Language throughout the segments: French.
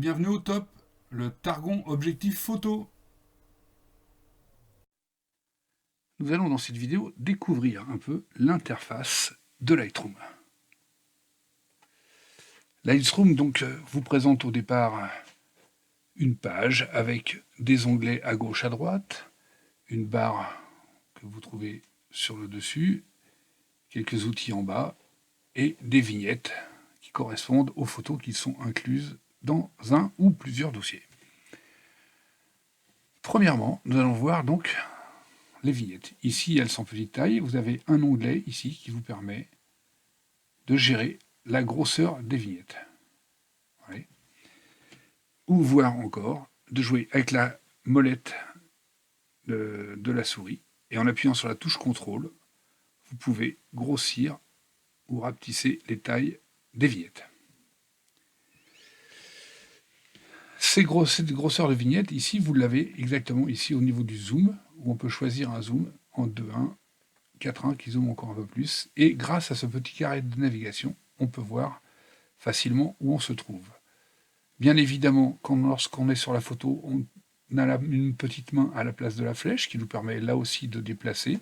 bienvenue au top, le Targon Objectif Photo. Nous allons dans cette vidéo découvrir un peu l'interface de Lightroom. Lightroom donc vous présente au départ une page avec des onglets à gauche à droite, une barre que vous trouvez sur le dessus, quelques outils en bas et des vignettes qui correspondent aux photos qui sont incluses dans un ou plusieurs dossiers. Premièrement, nous allons voir donc les vignettes. Ici, elles sont petite taille. Vous avez un onglet ici qui vous permet de gérer la grosseur des vignettes. Ouais. Ou voir encore, de jouer avec la molette de la souris. Et en appuyant sur la touche contrôle, vous pouvez grossir ou rapetisser les tailles des vignettes. Cette grosseur de vignettes, ici, vous l'avez exactement ici au niveau du zoom, où on peut choisir un zoom en 2.1, 4.1 qui zoome encore un peu plus. Et grâce à ce petit carré de navigation, on peut voir facilement où on se trouve. Bien évidemment, lorsqu'on est sur la photo, on a une petite main à la place de la flèche qui nous permet là aussi de déplacer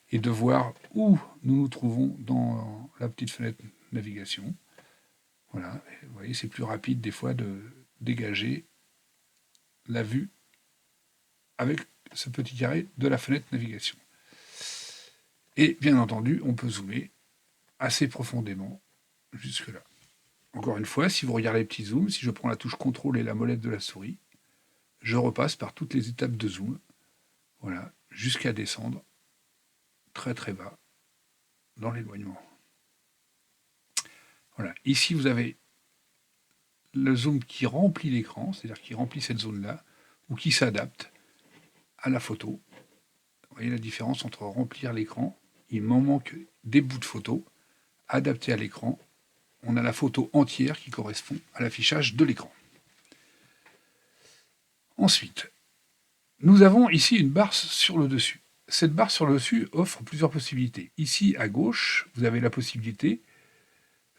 et de voir où nous nous trouvons dans la petite fenêtre navigation. Voilà, vous voyez, c'est plus rapide des fois de dégager la vue avec ce petit carré de la fenêtre navigation. Et bien entendu, on peut zoomer assez profondément jusque là. Encore une fois, si vous regardez les petits zooms, si je prends la touche contrôle et la molette de la souris, je repasse par toutes les étapes de zoom, voilà, jusqu'à descendre très très bas dans l'éloignement. Voilà, ici vous avez le zoom qui remplit l'écran, c'est-à-dire qui remplit cette zone-là, ou qui s'adapte à la photo. Vous voyez la différence entre remplir l'écran, il m'en manque des bouts de photo, adapté à l'écran, on a la photo entière qui correspond à l'affichage de l'écran. Ensuite, nous avons ici une barre sur le dessus. Cette barre sur le dessus offre plusieurs possibilités. Ici, à gauche, vous avez la possibilité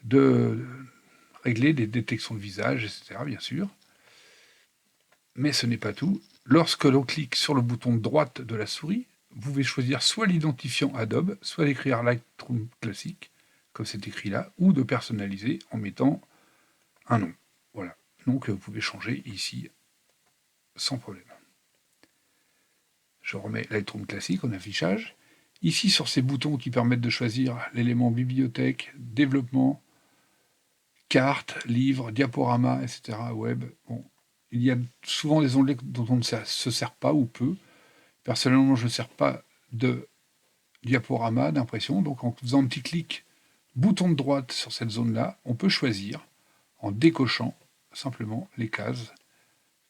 de régler des détections de visage, etc., bien sûr. Mais ce n'est pas tout. Lorsque l'on clique sur le bouton de droite de la souris, vous pouvez choisir soit l'identifiant Adobe, soit d'écrire Lightroom classique, comme c'est écrit là, ou de personnaliser en mettant un nom. Voilà. Donc vous pouvez changer ici sans problème. Je remets Lightroom classique en affichage. Ici, sur ces boutons qui permettent de choisir l'élément bibliothèque, développement, carte, livre, diaporama, etc., web. Bon, il y a souvent des onglets dont on ne se sert pas ou peu. Personnellement, je ne sers pas de diaporama, d'impression. Donc en faisant un petit clic, bouton de droite sur cette zone-là, on peut choisir, en décochant simplement les cases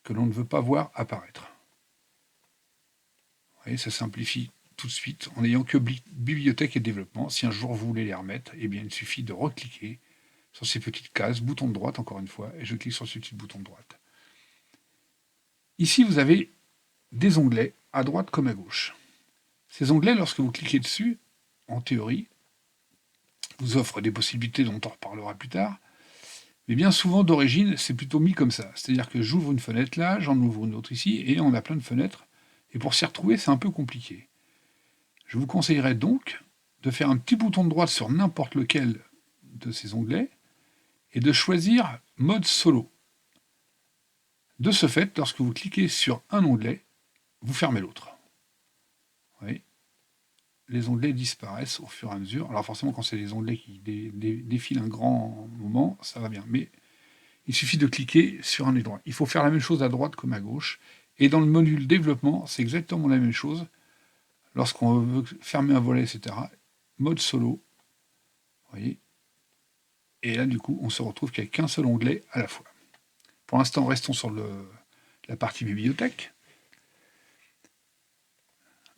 que l'on ne veut pas voir apparaître. Vous voyez, ça simplifie tout de suite en n'ayant que bibliothèque et développement. Si un jour vous voulez les remettre, eh bien, il suffit de recliquer sur ces petites cases, bouton de droite encore une fois, et je clique sur ce petit bouton de droite. Ici, vous avez des onglets à droite comme à gauche. Ces onglets, lorsque vous cliquez dessus, en théorie, vous offrent des possibilités dont on reparlera plus tard, mais bien souvent, d'origine, c'est plutôt mis comme ça. C'est-à-dire que j'ouvre une fenêtre là, j'en ouvre une autre ici, et on a plein de fenêtres, et pour s'y retrouver, c'est un peu compliqué. Je vous conseillerais donc de faire un petit bouton de droite sur n'importe lequel de ces onglets, et de choisir mode solo. De ce fait, lorsque vous cliquez sur un onglet, vous fermez l'autre. Vous voyez, les onglets disparaissent au fur et à mesure. Alors forcément, quand c'est des onglets qui défilent un grand moment, ça va bien. Mais il suffit de cliquer sur un endroit. Il faut faire la même chose à droite comme à gauche. Et dans le module développement, c'est exactement la même chose. Lorsqu'on veut fermer un volet, etc., mode solo, vous voyez. Et là, du coup, on se retrouve qu'avec qu'un seul onglet à la fois. Pour l'instant, restons sur la partie bibliothèque.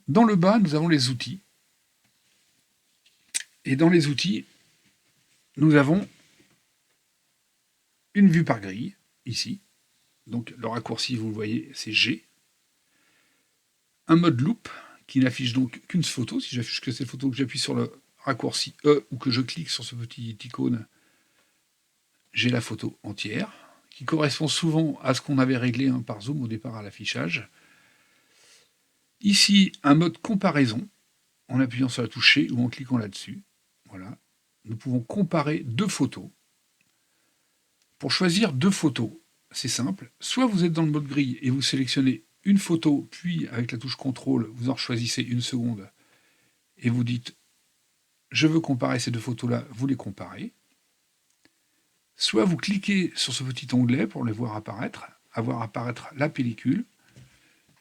Dans le bas, nous avons les outils. Et dans les outils, nous avons une vue par grille, ici. Donc le raccourci, vous le voyez, c'est G. Un mode loop, qui n'affiche donc qu'une photo. Si j'affiche que cette photo, que j'appuie sur le raccourci E, ou que je clique sur ce petit icône, j'ai la photo entière qui correspond souvent à ce qu'on avait réglé par zoom au départ à l'affichage. Ici, un mode comparaison, en appuyant sur la touche C ou en cliquant là-dessus. Voilà. Nous pouvons comparer deux photos. Pour choisir deux photos, c'est simple. Soit vous êtes dans le mode grille et vous sélectionnez une photo, puis avec la touche CTRL, vous en choisissez une seconde et vous dites « Je veux comparer ces deux photos-là », vous les comparez. Soit vous cliquez sur ce petit onglet pour les voir apparaître la pellicule,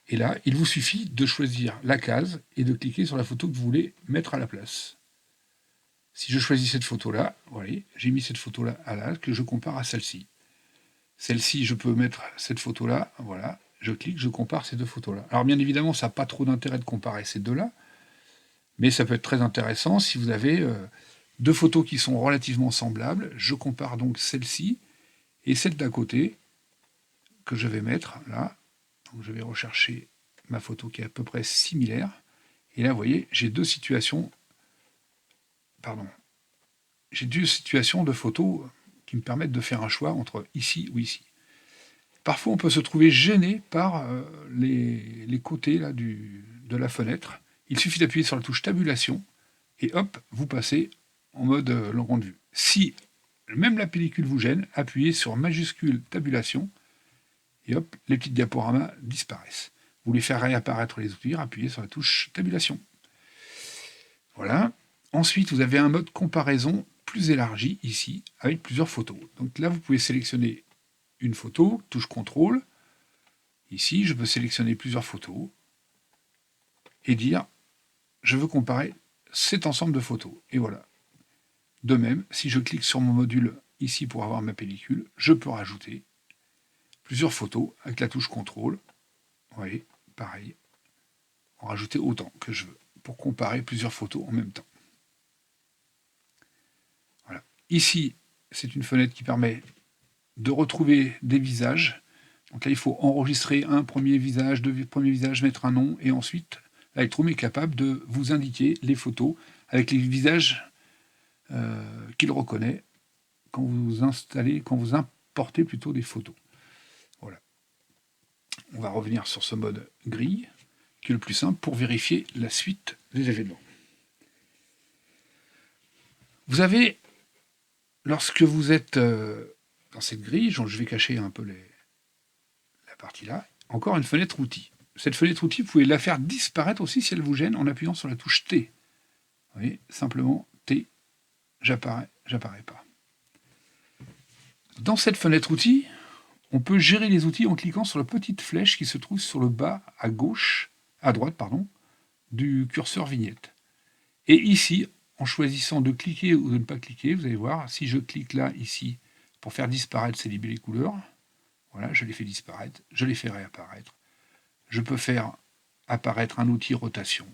et là, il vous suffit de choisir la case et de cliquer sur la photo que vous voulez mettre à la place. Si je choisis cette photo-là, vous voyez, j'ai mis cette photo-là à là, que je compare à celle-ci. Celle-ci, je peux mettre cette photo-là, voilà, je clique, je compare ces deux photos-là. Alors bien évidemment, ça n'a pas trop d'intérêt de comparer ces deux-là, mais ça peut être très intéressant si vous avez deux photos qui sont relativement semblables. Je compare donc celle-ci et celle d'à côté, que je vais mettre là. Donc je vais rechercher ma photo qui est à peu près similaire. Et là, vous voyez, j'ai deux situations de photos qui me permettent de faire un choix entre ici ou ici. Parfois, on peut se trouver gêné par les côtés là, de la fenêtre. Il suffit d'appuyer sur la touche tabulation et hop, vous passez en mode longue vue. Si même la pellicule vous gêne, appuyez sur majuscule tabulation et hop, les petits diaporamas disparaissent. Vous voulez faire réapparaître les outils, appuyez sur la touche tabulation. Voilà. Ensuite, vous avez un mode comparaison plus élargi ici, avec plusieurs photos. Donc là, vous pouvez sélectionner une photo, touche CTRL. Ici, je peux sélectionner plusieurs photos et dire je veux comparer cet ensemble de photos. Et voilà. De même, si je clique sur mon module ici pour avoir ma pellicule, je peux rajouter plusieurs photos avec la touche CTRL. Vous voyez, pareil, en rajouter autant que je veux pour comparer plusieurs photos en même temps. Voilà. Ici, c'est une fenêtre qui permet de retrouver des visages. Donc là, il faut enregistrer un premier visage, deux premiers visages, mettre un nom, et ensuite, Lightroom est capable de vous indiquer les photos avec les visages qu'il reconnaît quand vous importez plutôt des photos. Voilà. On va revenir sur ce mode grille, qui est le plus simple pour vérifier la suite des événements. Vous avez, lorsque vous êtes dans cette grille, je vais cacher un peu la partie là, encore une fenêtre outil. Cette fenêtre outil, vous pouvez la faire disparaître aussi si elle vous gêne en appuyant sur la touche T. Vous voyez, simplement T, j'apparais pas. Dans cette fenêtre outil, on peut gérer les outils en cliquant sur la petite flèche qui se trouve sur le bas à droite, du curseur vignette. Et ici, en choisissant de cliquer ou de ne pas cliquer, vous allez voir, si je clique là, ici, pour faire disparaître ces libellés couleurs, voilà, je les fais disparaître, je les fais réapparaître. Je peux faire apparaître un outil rotation.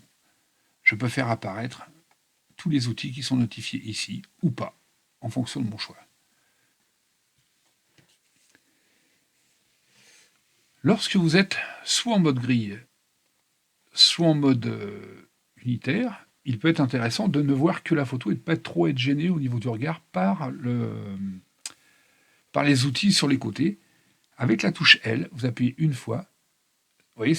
Je peux faire apparaître tous les outils qui sont notifiés ici, ou pas, en fonction de mon choix. Lorsque vous êtes soit en mode grille, soit en mode unitaire, il peut être intéressant de ne voir que la photo et de ne pas trop être gêné au niveau du regard par les outils sur les côtés. Avec la touche L, vous appuyez une fois. Vous voyez,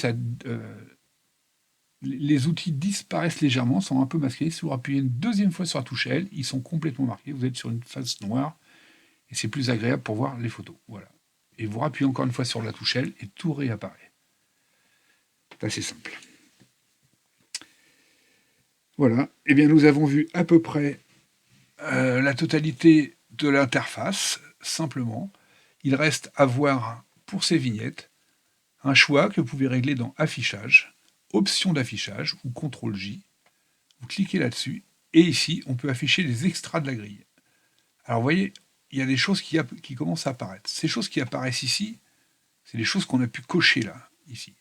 les outils disparaissent légèrement, sont un peu masqués. Si vous appuyez une deuxième fois sur la touche L, ils sont complètement marqués. Vous êtes sur une face noire et c'est plus agréable pour voir les photos. Voilà. Et vous rappuyez encore une fois sur la touche L et tout réapparaît. C'est assez simple. Voilà, eh bien nous avons vu à peu près la totalité de l'interface, simplement. Il reste à voir pour ces vignettes un choix que vous pouvez régler dans Affichage, Options d'affichage ou CTRL-J. Vous cliquez là-dessus et ici on peut afficher des extraits de la grille. Alors vous voyez, il y a des choses qui commencent à apparaître. Ces choses qui apparaissent ici, c'est les choses qu'on a pu cocher là, ici.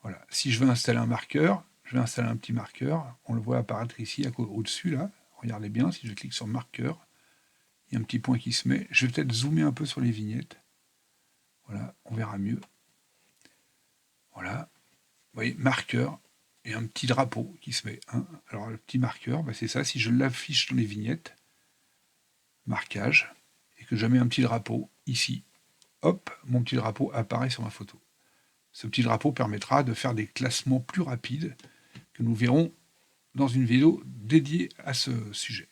Voilà. Si je veux installer un marqueur, je vais installer un petit marqueur. On le voit apparaître ici, au-dessus, là. Regardez bien, si je clique sur marqueur, il y a un petit point qui se met. Je vais peut-être zoomer un peu sur les vignettes. Voilà, on verra mieux. Voilà. Vous voyez, marqueur et un petit drapeau qui se met. Hein. Alors, le petit marqueur, c'est ça. Si je l'affiche dans les vignettes, marquage, et que je mets un petit drapeau ici, hop, mon petit drapeau apparaît sur ma photo. Ce petit drapeau permettra de faire des classements plus rapides que nous verrons dans une vidéo dédiée à ce sujet.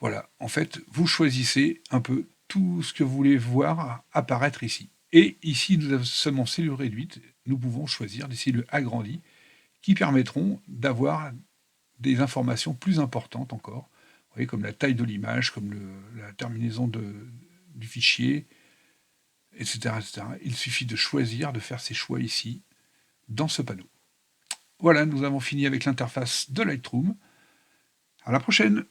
Voilà, en fait, vous choisissez un peu tout ce que vous voulez voir apparaître ici. Et ici, nous avons seulement cellules réduites, nous pouvons choisir des cellules agrandies qui permettront d'avoir des informations plus importantes encore, vous voyez, comme la taille de l'image, comme la terminaison du fichier, etc., etc. Il suffit de choisir, de faire ces choix ici, dans ce panneau. Voilà, nous avons fini avec l'interface de Lightroom. À la prochaine!